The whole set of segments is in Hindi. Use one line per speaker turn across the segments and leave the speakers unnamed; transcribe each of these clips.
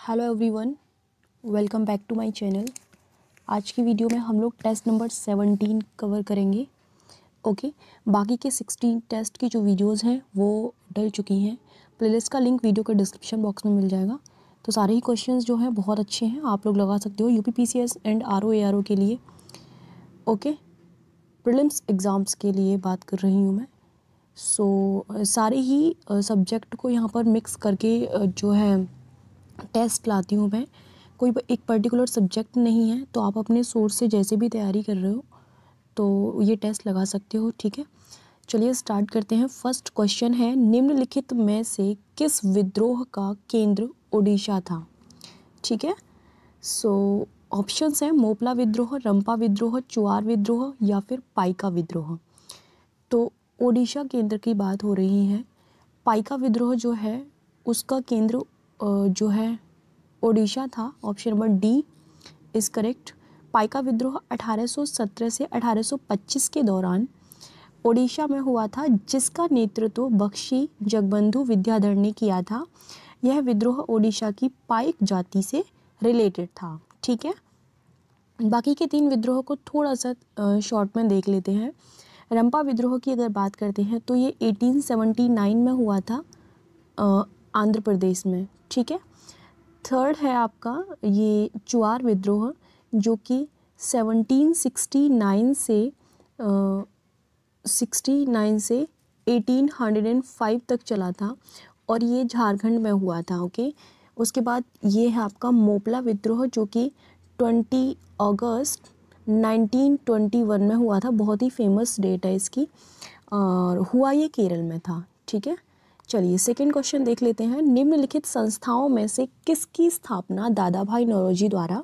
Hello everyone, welcome back to my channel. आज की वीडियो में हम लोग टेस्ट नंबर 17 कवर करेंगे। ओके, बाकी के 16 टेस्ट की जो वीडियोस हैं वो डल चुकी हैं। प्लेलिस्ट का लिंक वीडियो के डिस्क्रिप्शन बॉक्स में मिल जाएगा। तो सारे ही क्वेश्चंस जो हैं बहुत अच्छे हैं, आप लोग लगा सकते हो यूपीपीसीएस एंड आरओ एआरओ के लिए। ओके, प्रीलिम्स एग्ज़ाम्स के लिए बात कर रही हूँ मैं। सारे ही सब्जेक्ट को यहाँ पर मिक्स करके जो है टेस्ट लाती हूँ मैं। कोई एक पर्टिकुलर सब्जेक्ट नहीं है, तो आप अपने सोर्स से जैसे भी तैयारी कर रहे हो तो ये टेस्ट लगा सकते हो। ठीक है, चलिए स्टार्ट करते हैं। फर्स्ट क्वेश्चन है, निम्नलिखित में से किस विद्रोह का केंद्र ओडिशा था? ठीक है, ऑप्शंस हैं मोपला विद्रोह, रंपा विद्रोह, चुआर विद्रोह या फिर पाइका विद्रोह। तो ओडिशा केंद्र की बात हो रही है। पाइका विद्रोह जो है उसका केंद्र जो है ओडिशा था। Option number D is correct. Paika विद्रोह 1817 से 1825 के दौरान ओडिशा में हुआ था, जिसका नेतृत्व बख्शी जगबंधु विद्याधर ने किया था। यह विद्रोह ओडिशा की पाइक जाति से रिलेटेड था। ठीक है, बाकी के 3 विद्रोह को थोड़ा सा शॉर्ट में देख लेते हैं। रंपा विद्रोह की अगर बात करते हैं तो ये 1879 में हुआ था आंध्र प्रदेश में। ठीक है, थर्ड है आपका ये चुआर विद्रोह, जो कि 1769 से 1805 तक चला था और ये झारखंड में हुआ था। ओके, उसके बाद ये है आपका मोपला विद्रोह, जो कि 20 अगस्त 1921 में हुआ था। बहुत ही फेमस डेट है इसकी और हुआ ये केरल में था। ठीक है, चलिए सेकंड क्वेश्चन देख लेते हैं। निम्नलिखित संस्थाओं में से किसकी स्थापना दादा भाई नौरोजी द्वारा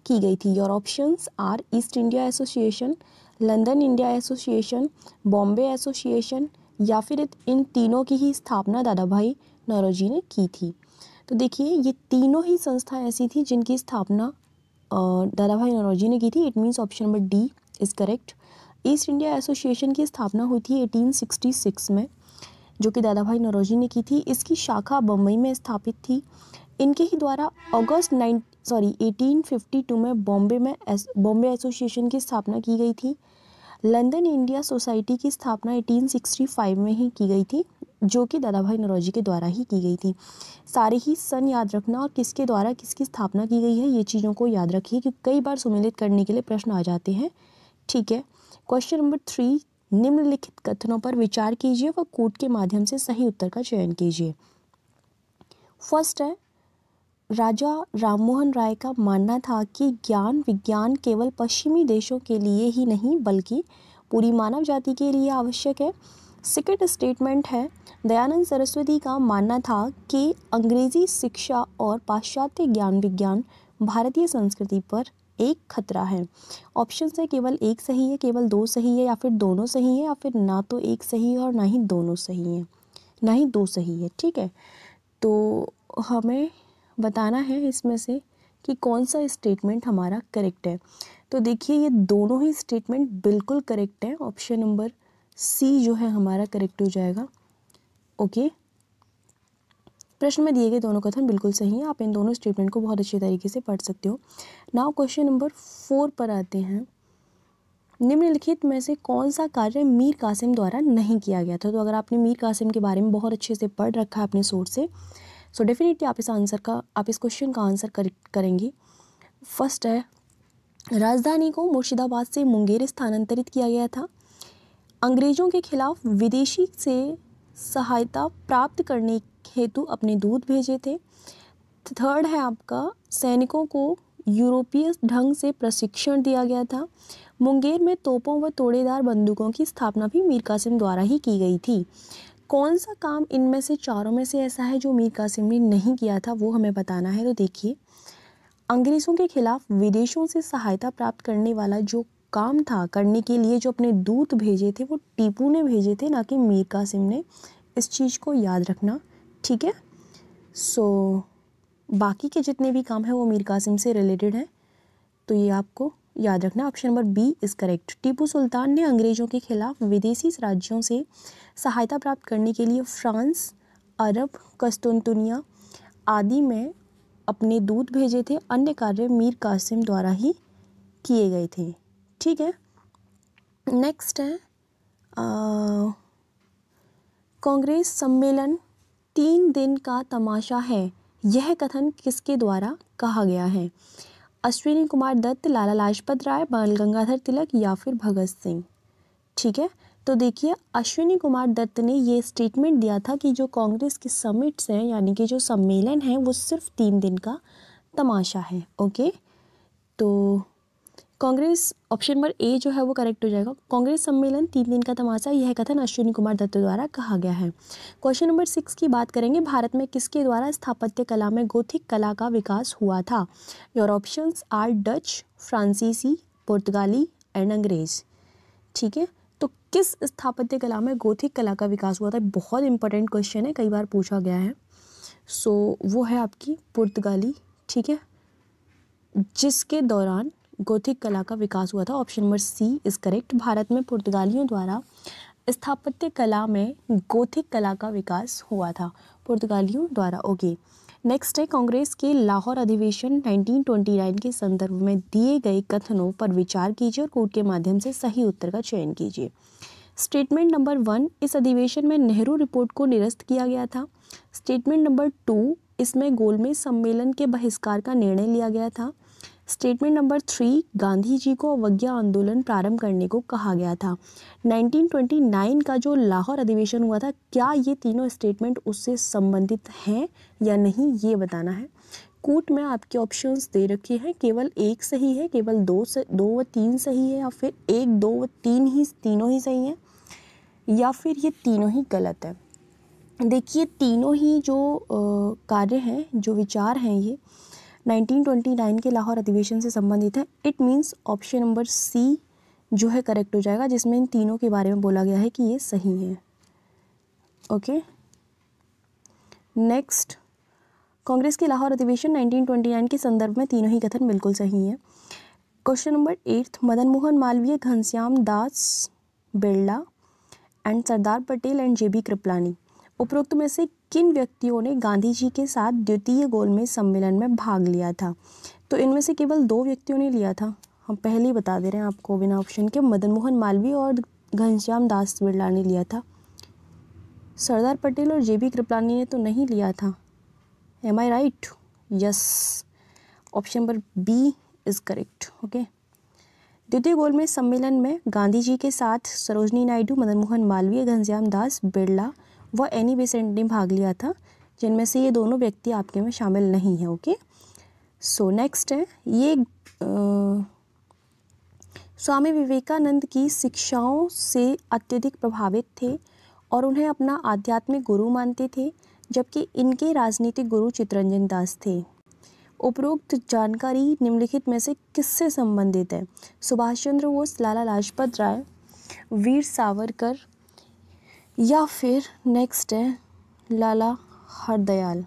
की गई थी? Your options are East India Association, London India Association, Bombay Association या फिर इन तीनों की ही स्थापना दादा भाई नौरोजी ने की थी। तो देखिए, ये तीनों ही संस्था ऐसी थी जिनकी स्थापना दादा भाई नौरोजी ने की थी। It means option number D is correct. East India association की स्थापना हुई थी 1866 में, जो कि दादा भाई नौरोजी ने की थी। इसकी शाखा बम्बई में स्थापित थी। इनके ही द्वारा 1852 में बॉम्बे एसोसिएशन की स्थापना की गई थी। लंदन इंडिया सोसाइटी की स्थापना 1865 में ही की गई थी, जो कि दादा भाई नौरोजी के द्वारा ही की गई थी। सारे ही सन याद रखना और किसके द्वारा किसकी स्थापना की गई है, ये चीज़ों को याद रखिए, क्योंकि कई बार सम्मिलित करने के लिए प्रश्न आ जाते हैं। ठीक है, क्वेश्चन नंबर 3, निम्नलिखित कथनों पर विचार कीजिए व कूट के माध्यम से सही उत्तर का चयन कीजिए। फर्स्ट है, राजा राममोहन राय का मानना था कि ज्ञान विज्ञान केवल पश्चिमी देशों के लिए ही नहीं बल्कि पूरी मानव जाति के लिए आवश्यक है। सेकंड स्टेटमेंट है, दयानंद सरस्वती का मानना था कि अंग्रेजी शिक्षा और पाश्चात्य ज्ञान विज्ञान भारतीय संस्कृति पर एक खतरा है। ऑप्शन से केवल एक सही है, केवल 2 सही है या फिर दोनों सही है या फिर ना तो एक सही है और ना ही दोनों सही है, ना ही 2 सही है। ठीक है, तो हमें बताना है इसमें से कि कौन सा स्टेटमेंट हमारा करेक्ट है। तो देखिए, ये दोनों ही स्टेटमेंट बिल्कुल करेक्ट है। ऑप्शन नंबर सी जो है हमारा करेक्ट हो जाएगा। ओके, प्रश्न में दिए गए दोनों कथन बिल्कुल सही हैं। आप इन दोनों स्टेटमेंट को बहुत अच्छे तरीके से पढ़ सकते हो। नाउ क्वेश्चन नंबर 4 पर आते हैं। निम्नलिखित में से कौन सा कार्य मीर कासिम द्वारा नहीं किया गया था? तो अगर आपने मीर कासिम के बारे में बहुत अच्छे से पढ़ रखा है अपने सोर्स से, सो डेफिनेटली आप इस क्वेश्चन का आंसर करेंगे। फर्स्ट है, राजधानी को मुर्शिदाबाद से मुंगेर स्थानांतरित किया गया था। अंग्रेजों के खिलाफ विदेशी से सहायता प्राप्त करने हेतु अपने दूत भेजे थे। थर्ड है आपका, सैनिकों को यूरोपीय ढंग से प्रशिक्षण दिया गया था। मुंगेर में तोपों व तोड़ेदार बंदूकों की स्थापना भी मीर कासिम द्वारा ही की गई थी। कौन सा काम इनमें से चारों में से ऐसा है जो मीर कासिम ने नहीं किया था, वो हमें बताना है। तो देखिए, अंग्रेज़ों के खिलाफ विदेशों से सहायता प्राप्त करने वाला जो काम था, करने के लिए जो अपने दूत भेजे थे, वो टीपू ने भेजे थे, ना कि मीर कासिम ने। इस चीज़ को याद रखना। ठीक है, बाकी के जितने भी काम हैं वो मीर कासिम से रिलेटेड हैं, तो ये आपको याद रखना। Option number B is correct. Tipu Sultan ने अंग्रेज़ों के खिलाफ विदेशी राज्यों से सहायता प्राप्त करने के लिए फ्रांस, अरब, कस्तूनतुनिया आदि में अपने दूत भेजे थे, अन्य कार्य मीर कासिम द्वारा ही किए गए थे। ठीक है, नेक्स्ट है कांग्रेस सम्मेलन 3 दिन का तमाशा है, यह कथन किसके द्वारा कहा गया है? अश्विनी कुमार दत्त, लाला लाजपत राय, बाल गंगाधर तिलक या फिर भगत सिंह। ठीक है, तो देखिए अश्विनी कुमार दत्त ने ये स्टेटमेंट दिया था कि जो कांग्रेस के समिट्स हैं यानी कि जो सम्मेलन है वो सिर्फ 3 दिन का तमाशा है। ओके, तो कांग्रेस ऑप्शन नंबर ए जो है वो करेक्ट हो जाएगा। कांग्रेस सम्मेलन 3 दिन का तमाशा, यह कथन अश्विनी कुमार दत्त द्वारा कहा गया है। क्वेश्चन नंबर 6 की बात करेंगे, भारत में किसके द्वारा स्थापत्य कला में गोथिक कला का विकास हुआ था? योर ऑप्शंस आर डच, फ्रांसीसी, पुर्तगाली एंड अंग्रेज। ठीक है, तो किस स्थापत्य कला में गोथिक कला का विकास हुआ था? बहुत इंपॉर्टेंट क्वेश्चन है, कई बार पूछा गया है। सो वो है आपकी पुर्तगाली। ठीक है, जिसके दौरान गोथिक कला का विकास हुआ था। Option number C is correct. Bharat में पुर्तगालियों द्वारा स्थापत्य कला में गोथिक कला का विकास हुआ था, पुर्तगालियों द्वारा। ओके, नेक्स्ट है कांग्रेस के लाहौर अधिवेशन 1929 के संदर्भ में दिए गए कथनों पर विचार कीजिए और कोड के माध्यम से सही उत्तर का चयन कीजिए। स्टेटमेंट नंबर 1, इस अधिवेशन में नेहरू रिपोर्ट को निरस्त किया गया था। स्टेटमेंट नंबर 2, इसमें गोलमेज सम्मेलन के बहिष्कार का निर्णय लिया गया था। स्टेटमेंट नंबर 3, गांधी जी को अवज्ञा आंदोलन प्रारंभ करने को कहा गया था। 1929 का जो लाहौर अधिवेशन हुआ था, क्या ये तीनों स्टेटमेंट उससे संबंधित हैं या नहीं, ये बताना है। कूट में आपके ऑप्शंस दे रखे हैं, केवल एक सही है, केवल 2 व 3 सही है, या फिर 1, 2 व 3 ही तीनों ही सही हैं, या फिर ये तीनों ही गलत है। देखिए तीनों ही जो कार्य हैं, जो विचार हैं, ये 1929 के लाहौर अधिवेशन से संबंधित है। It means option number C जो है करेक्ट हो जाएगा, जिसमें इन तीनों के बारे में बोला गया है कि ये सही है। ओके, नेक्स्ट, कांग्रेस के लाहौर अधिवेशन 1929 के संदर्भ में तीनों ही कथन बिल्कुल सही हैं। Question number 8, Madan Mohan Malviya, Ghanshyam Das Birla and Sardar Patel and JB Kripalani, उपरोक्त में से किन व्यक्तियों ने गांधी जी के साथ द्वितीय गोलमेज सम्मेलन में भाग लिया था? तो इनमें से केवल 2 व्यक्तियों ने लिया था, हम पहले ही बता दे रहे हैं आपको बिना ऑप्शन के। मदन मोहन मालवीय और घनश्याम दास बिरला ने लिया था। सरदार पटेल और JB कृपलानी ने तो नहीं लिया था। Am I right? Yes, option number B is correct. Okay, द्वितीय गोलमेज सम्मेलन में गांधी जी के साथ सरोजनी नायडू, मदन मोहन मालवीय, घनश्याम दास बिरला व एनी बेसेंट ने भाग लिया था, जिनमें से ये दोनों व्यक्ति आपके में शामिल नहीं हैं। ओके, सो नेक्स्ट है, ये स्वामी विवेकानंद की शिक्षाओं से अत्यधिक प्रभावित थे और उन्हें अपना आध्यात्मिक गुरु मानते थे, जबकि इनके राजनीतिक गुरु चित्तरंजन दास थे। उपरोक्त जानकारी निम्नलिखित में से किससे संबंधित है? सुभाष चंद्र बोस, लाला लाजपत राय, वीर सावरकर या फिर नेक्स्ट है लाला हरदयाल।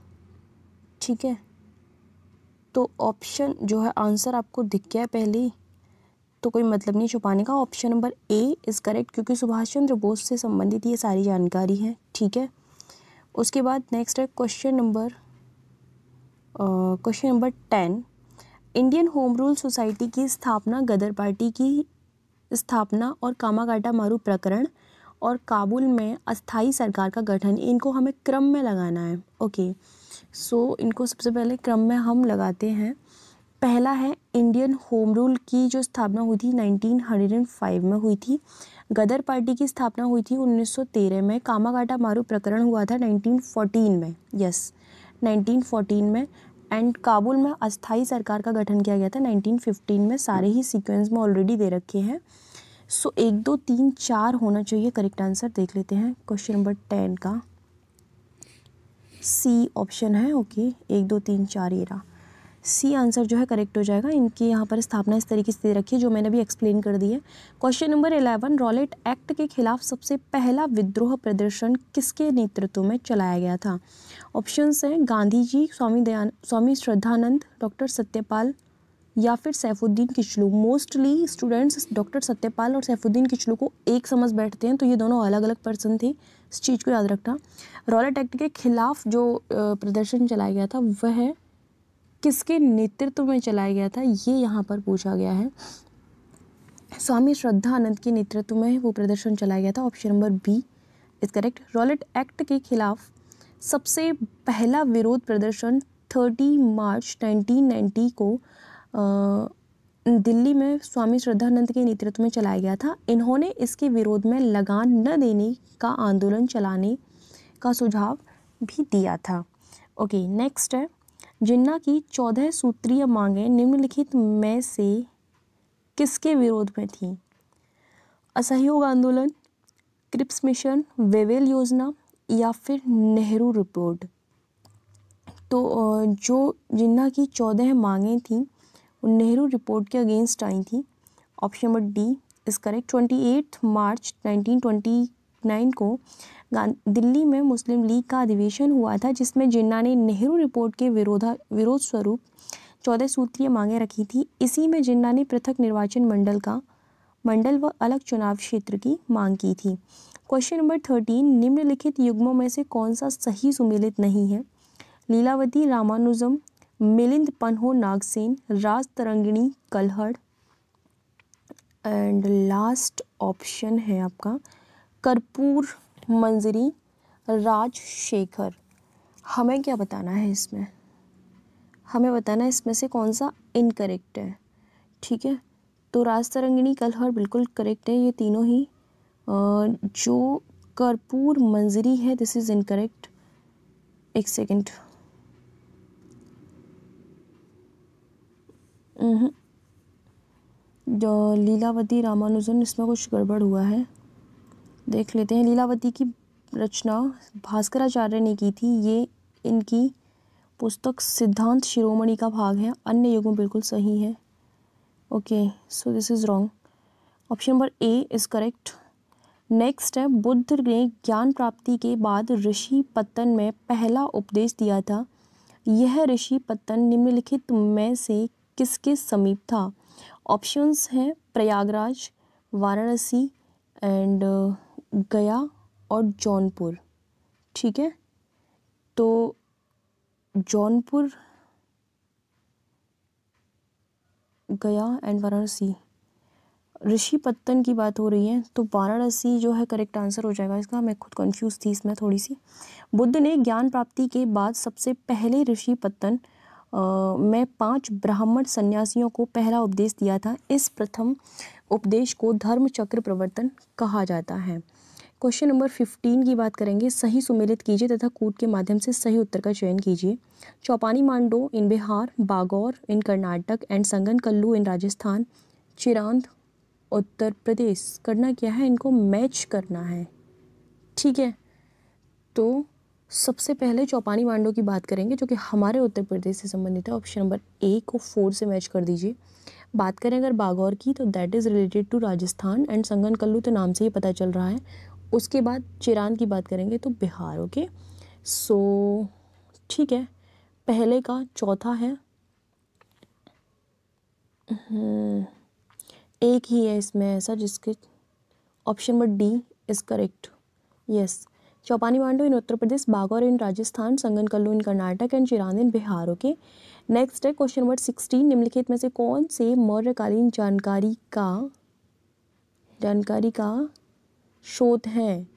ठीक है, तो ऑप्शन जो है आंसर आपको दिख गया है पहले ही, तो कोई मतलब नहीं छुपाने का। Option number A is correct, क्योंकि सुभाष चंद्र बोस से संबंधित ये सारी जानकारी है। ठीक है, उसके बाद नेक्स्ट है question number 10, Indian home rule society की स्थापना, गदर पार्टी की स्थापना और कामागाटा मारू प्रकरण और काबुल में अस्थाई सरकार का गठन, इनको हमें क्रम में लगाना है। ओके, सो इनको सबसे पहले क्रम में हम लगाते हैं। पहला है इंडियन होम रूल की जो स्थापना हुई थी 1905 में हुई थी। गदर पार्टी की स्थापना हुई थी 1913 में। कामागाटा मारू प्रकरण हुआ था 1914 में, यस 1914 में। एंड काबुल में अस्थाई सरकार का गठन किया गया था 1915 में। सारे ही सीक्वेंस में ऑलरेडी दे रखे हैं। सो 1, 2, 3, 4 होना चाहिए करेक्ट आंसर। देख लेते हैं क्वेश्चन नंबर 10 का, सी ऑप्शन है। ओके, 1, 2, 3, 4 ये रहा, सी आंसर जो है करेक्ट हो जाएगा। इनकी यहाँ पर स्थापना इस तरीके से दे रखी है जो मैंने भी एक्सप्लेन कर दी है। क्वेश्चन नंबर 11, रॉलेट एक्ट के खिलाफ सबसे पहला विद्रोह प्रदर्शन किसके नेतृत्व में चलाया गया था? ऑप्शंस हैं गांधी जी, स्वामी श्रद्धानंद, डॉक्टर सत्यपाल या फिर Saifuddin Kitchlew. Mostly students doctor Satyapal और सैफुद्दीन किचलू को एक समझ बैठते हैं, तो ये दोनों अलग अलग पर्सन थे, इस चीज़ को याद रखना। रॉलेट एक्ट के खिलाफ जो प्रदर्शन चलाया गया था वह किसके नेतृत्व में चलाया गया था, ये यहाँ पर पूछा गया है। स्वामी श्रद्धानंद के नेतृत्व में वो प्रदर्शन चलाया गया था। Option number B is correct. Rowlatt act के खिलाफ सबसे पहला विरोध प्रदर्शन 30 मार्च 1990 को दिल्ली में स्वामी श्रद्धानंद के नेतृत्व में चलाया गया था। इन्होंने इसके विरोध में लगान न देने का आंदोलन चलाने का सुझाव भी दिया था। ओके, नेक्स्ट है, जिन्ना की 14 सूत्रीय मांगें निम्नलिखित में से किसके विरोध में थी? असहयोग आंदोलन, क्रिप्स मिशन, वेवेल योजना या फिर नेहरू रिपोर्ट। तो जो जिन्ना की 14 मांगें थीं वो नेहरू रिपोर्ट के अगेंस्ट आई थी। Option number D is correct. 28 मार्च 1929 को दिल्ली में मुस्लिम लीग का अधिवेशन हुआ था, जिसमें जिन्ना ने नेहरू रिपोर्ट के विरोध स्वरूप 14 सूत्रीय मांगें रखी थी। इसी में जिन्ना ने पृथक निर्वाचन मंडल व अलग चुनाव क्षेत्र की मांग की थी। क्वेश्चन नंबर 13, निम्नलिखित युग्मों में से कौन सा सही सुमेलित नहीं है? लीलावती रामानुजम, मिलिंद पन्हो नागसेन, राज तरंगिणी कलहड़ एंड लास्ट ऑप्शन है आपका कर्पूर मंजरी राजशेखर। हमें क्या बताना है इसमें? हमें बताना है इसमें से कौन सा इनकरेक्ट है। ठीक है, तो राज तरंगिणी कलहड़ बिल्कुल करेक्ट है। ये तीनों ही जो कर्पूर मंजरी है दिस इज इनकरेक्ट। एक सेकेंड, लीलावती रामानुजन, इसमें कुछ गड़बड़ हुआ है, देख लेते हैं। लीलावती की रचना भास्कराचार्य ने की थी। ये इनकी पुस्तक सिद्धांत शिरोमणि का भाग है। अन्य युग्म बिल्कुल सही है। Okay, so this is wrong. Option number A is correct. Next है, बुद्ध ने ज्ञान प्राप्ति के बाद ऋषि पत्तन में पहला उपदेश दिया था। यह ऋषि पत्तन निम्नलिखित में से किसके समीप था? ऑप्शंस हैं प्रयागराज, वाराणसी एंड गया और जौनपुर। ठीक है, तो जौनपुर, गया एंड वाराणसी, ऋषि पत्तन की बात हो रही है तो वाराणसी जो है करेक्ट आंसर हो जाएगा इसका। मैं खुद कंफ्यूज थी इसमें थोड़ी सी। बुद्ध ने ज्ञान प्राप्ति के बाद सबसे पहले ऋषि पत्तन में 5 ब्राह्मण सन्यासियों को पहला उपदेश दिया था। इस प्रथम उपदेश को धर्म चक्र प्रवर्तन कहा जाता है। क्वेश्चन नंबर 15 की बात करेंगे। सही सुमेलित कीजिए तथा कूट के माध्यम से सही उत्तर का चयन कीजिए। चौपानी मांडो इन बिहार, बागौर इन कर्नाटक एंड संगनकल्लू इन राजस्थान, चिरांद उत्तर प्रदेश। करना क्या है, इनको मैच करना है। ठीक है, तो सबसे पहले चौपानी मांडो की बात करेंगे जो कि हमारे उत्तर प्रदेश से संबंधित है। ऑप्शन नंबर ए को 4 से मैच कर दीजिए। बात करें अगर बागौर की तो that is related to Rajasthan and Sanganakallu तो नाम से ही पता चल रहा है। उसके बाद चिरांद की बात करेंगे तो बिहार। ओके, सो ठीक है, पहले का चौथा है, एक ही है इसमें ऐसा जिसके option number D is correct. Yes, Chopani Mando in Uttar Pradesh, Bagor in Rajasthan, Sanganakallu in Karnataka and Chirand in Bihar. Okay, next है क्वेश्चन नंबर 16। निम्नलिखित में से कौन से मौर्यकालीन जानकारी का स्रोत है?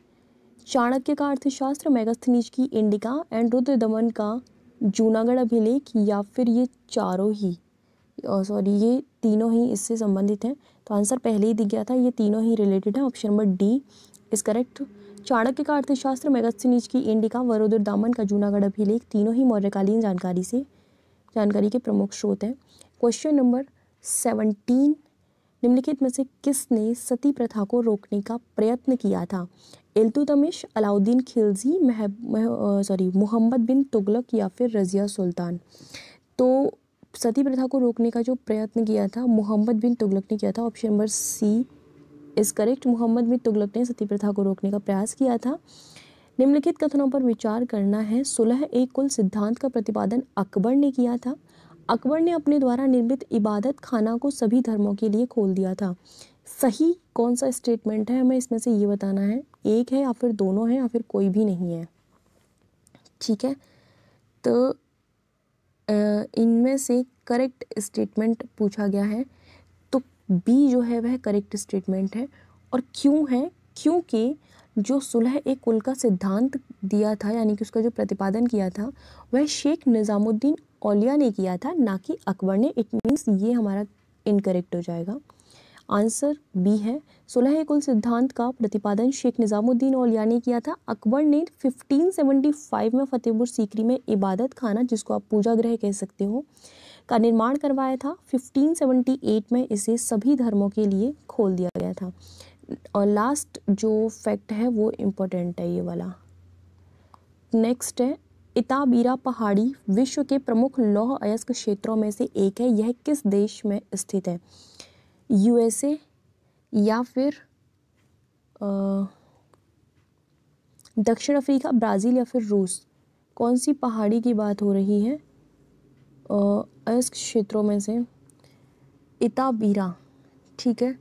चाणक्य का अर्थशास्त्र, मेगास्थनीज की इंडिका एंड रुद्र दमन का जूनागढ़ अभिलेख या फिर ये चारों ही ये तीनों ही इससे संबंधित हैं। तो आंसर पहले ही दिख गया था, ये तीनों ही रिलेटेड है। Option number D is correct. Chanakya का अर्थशास्त्र, मेगास्थनीज की इंडिका व रुद्र दामन का जूनागढ़ अभिलेख तीनों ही मौर्यकालीन जानकारी के प्रमुख स्रोत हैं। Question number 17। निम्नलिखित में से किसने सती प्रथा को रोकने का प्रयत्न किया था? इल्तुतमिश, अलाउद्दीन खिलजी, मोहम्मद बिन तुगलक या फिर रजिया सुल्तान। तो सती प्रथा को रोकने का जो प्रयत्न किया था मोहम्मद बिन तुगलक ने किया था। Option number C is correct. Mohammad bin Tughlaq ने सती प्रथा को रोकने का प्रयास किया था। निम्नलिखित कथनों पर विचार करना है। सुलह ए कुल सिद्धांत का प्रतिपादन अकबर ने किया था। अकबर ने अपने द्वारा निर्मित इबादत खाना को सभी धर्मों के लिए खोल दिया था। सही कौन सा स्टेटमेंट है, हमें इसमें से ये बताना है। एक है या फिर दोनों है या फिर कोई भी नहीं है। ठीक है, तो इनमें से करेक्ट स्टेटमेंट पूछा गया है, तो बी जो है वह करेक्ट स्टेटमेंट है। और क्यों है? क्योंकि जो सुलह ए कुल का सिद्धांत दिया था, यानी कि उसका जो प्रतिपादन किया था, वह शेख निज़ामुद्दीन औलिया ने किया था, ना कि अकबर ने। इट मीन्स ये हमारा इनकरेक्ट हो जाएगा। आंसर बी है। सुलह ए कुल सिद्धांत का प्रतिपादन शेख निज़ामुद्दीन औलिया ने किया था। अकबर ने 1575 में फतेहपुर सीकरी में इबादत खाना, जिसको आप पूजा गृह कह सकते हो, का निर्माण करवाया था। 1578 में इसे सभी धर्मों के लिए खोल दिया गया था। और लास्ट जो फैक्ट है वो इम्पोर्टेंट है, ये वाला। नेक्स्ट है, इताबीरा पहाड़ी विश्व के प्रमुख लौह अयस्क क्षेत्रों में से एक है। यह किस देश में स्थित है? यूएसए या फिर दक्षिण अफ्रीका, ब्राज़ील या फिर रूस? कौन सी पहाड़ी की बात हो रही है अयस्क क्षेत्रों में से? इताबीरा, ठीक है।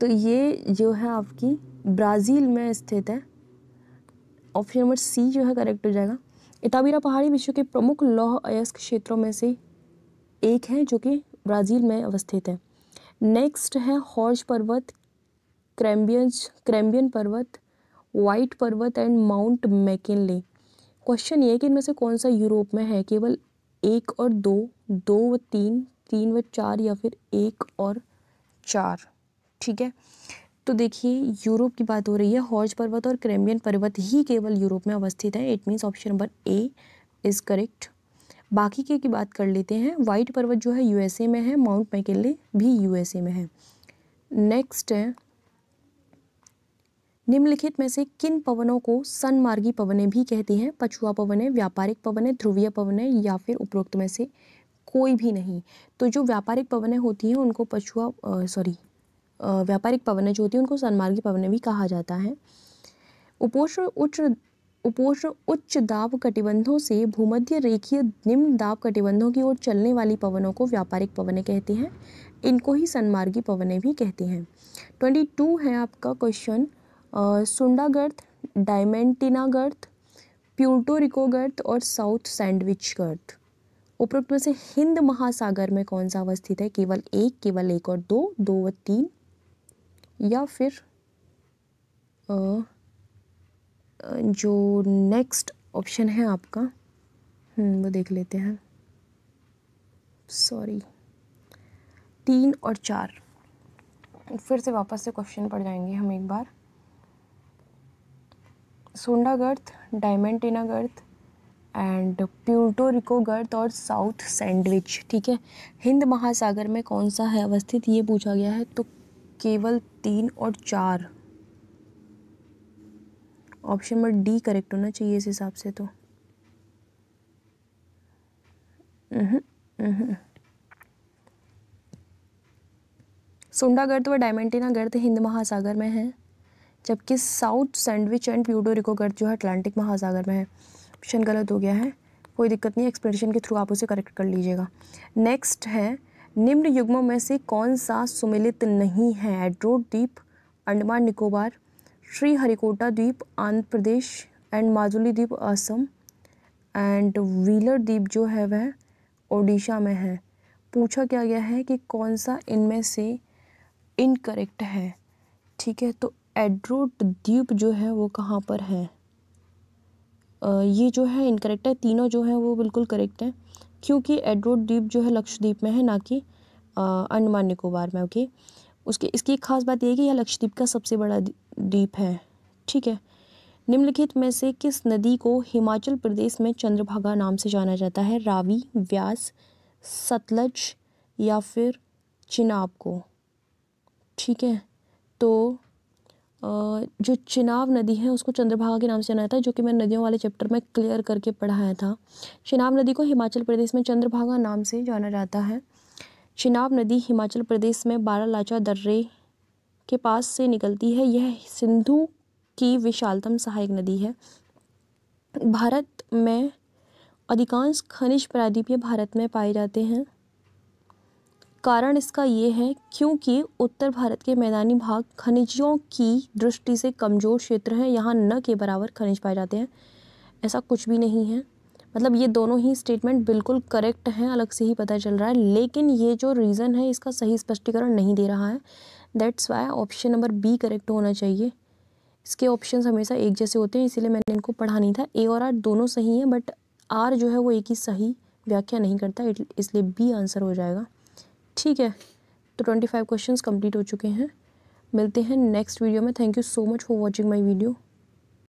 तो ये जो है आपकी ब्राज़ील में स्थित है। ऑप्शन नंबर सी जो है करेक्ट हो जाएगा। इताबीरा पहाड़ी विश्व के प्रमुख लौह अयस्क क्षेत्रों में से एक है, जो कि ब्राज़ील में अवस्थित है। नेक्स्ट है हॉर्ज पर्वत, क्रैम्बियन पर्वत, वाइट पर्वत एंड माउंट मैकिनले। क्वेश्चन ये है कि इनमें से कौन सा यूरोप में है? केवल एक और दो, दो व तीन, तीन व चार, या फिर एक और चार? ठीक है, तो देखिए यूरोप की बात हो रही है। हॉर्ज पर्वत और क्रैम्बियन पर्वत ही केवल यूरोप में अवस्थित है। It means option number A is correct. बाकी के की बात कर लेते हैं। वाइट पर्वत जो है यूएसए में है, माउंट मैकिनले भी यूएसए में है। नेक्स्ट है, निम्नलिखित में से किन पवनों को सनमार्गी पवनें भी कहते हैं? पछुआ पवनें, व्यापारिक पवनें, ध्रुवीय पवनें, या फिर उपरोक्त में से कोई भी नहीं? तो जो व्यापारिक पवनें होती हैं उनको व्यापारिक पवनें जो होती हैं उनको सनमार्गी पवनें भी कहा जाता है। उपोष्ण उच्च दाब कटिबंधों से भूमध्य रेखीय निम्न दाब कटिबंधों की ओर चलने वाली पवनों को व्यापारिक पवनें कहते हैं। इनको ही सनमार्गी पवनें भी कहते हैं। 22 है आपका क्वेश्चन। सुंडा गर्त, डायमेंटिना गर्त, प्यूर्टो रिको गर्त और साउथ सैंडविच गर्त उपरोक्त में से हिंद महासागर में कौन सा अवस्थित है? केवल एक और दो, दो व तीन, या फिर जो नेक्स्ट ऑप्शन है आपका वो देख लेते हैं। सॉरी, 3 और 4। फिर से वापस से क्वेश्चन पढ़ जाएंगे हम एक बार। सुंडा गर्त, डायमेंटिना गर्त एंड प्यूर्टो रिको गर्त और साउथ सैंडविच। ठीक है, हिंद महासागर में कौन सा है अवस्थित, ये पूछा गया है। तो केवल 3 और 4, ऑप्शन नंबर डी करेक्ट होना चाहिए इस हिसाब से। तो सुंडा गर्त व डायमेंटिना गर्त हिंद महासागर में है, जबकि south sandwich and Puerto Rico गर्त जो है अटलांटिक महासागर में है। ऑप्शन गलत हो गया है, कोई दिक्कत नहीं, एक्सप्लेनेशन के थ्रू आप उसे करेक्ट कर लीजिएगा। नेक्स्ट है, निम्न युग्मों में से कौन सा सुमेलित नहीं है? एड्रोड द्वीप, अंडमान निकोबार, श्री हरिकोटा द्वीप आंध्र प्रदेश एंड माजुली द्वीप असम, एंड व्हीलर द्वीप जो है वह ओडिशा में है। पूछा क्या गया है कि कौन सा इनमें से इनकरेक्ट है। ठीक है, तो एड्रोड द्वीप जो है वो कहाँ पर है? ये जो है इनकरेक्ट है। तीनों जो है वो बिल्कुल करेक्ट है, क्योंकि एड्रोड द्वीप जो है लक्षद्वीप में है, ना कि अंडमान निकोबार में। ओके, इसकी एक खास बात ये है कि यह लक्षद्वीप का सबसे बड़ा द्वीप है। ठीक है, निम्नलिखित में से किस नदी को हिमाचल प्रदेश में चंद्रभागा नाम से जाना जाता है? रावी, व्यास, सतलज या फिर चिनाब को? ठीक है, तो जो चिनाब नदी है उसको चंद्रभागा के नाम से जाना जाता है, जो कि मैंने नदियों वाले चैप्टर में क्लियर करके पढ़ाया था। चिनाब नदी को हिमाचल प्रदेश में चंद्रभागा नाम से जाना जाता है। चिनाब नदी हिमाचल प्रदेश में बारालाचा दर्रे के पास से निकलती है। यह सिंधु की विशालतम सहायक नदी है। भारत में अधिकांश खनिज प्रायद्वीपीय भारत में पाए जाते हैं। कारण इसका ये है क्योंकि उत्तर भारत के मैदानी भाग खनिजों की दृष्टि से कमज़ोर क्षेत्र हैं। यहाँ न के बराबर खनिज पाए जाते हैं, ऐसा कुछ भी नहीं है। मतलब ये दोनों ही स्टेटमेंट बिल्कुल करेक्ट हैं, अलग से ही पता चल रहा है, लेकिन ये जो रीज़न है इसका सही स्पष्टीकरण नहीं दे रहा है। That's why option number B correct होना चाहिए। इसके ऑप्शंस हमेशा एक जैसे होते हैं, इसीलिए मैंने इनको पढ़ा नहीं था। ए और आर दोनों सही हैं, बट आर जो है वो एक ही सही व्याख्या नहीं करता, इसलिए बी आंसर हो जाएगा। ठीक है, तो 25 क्वेश्चंस कंप्लीट हो चुके हैं। मिलते हैं नेक्स्ट वीडियो में। Thank you so much for watching my video.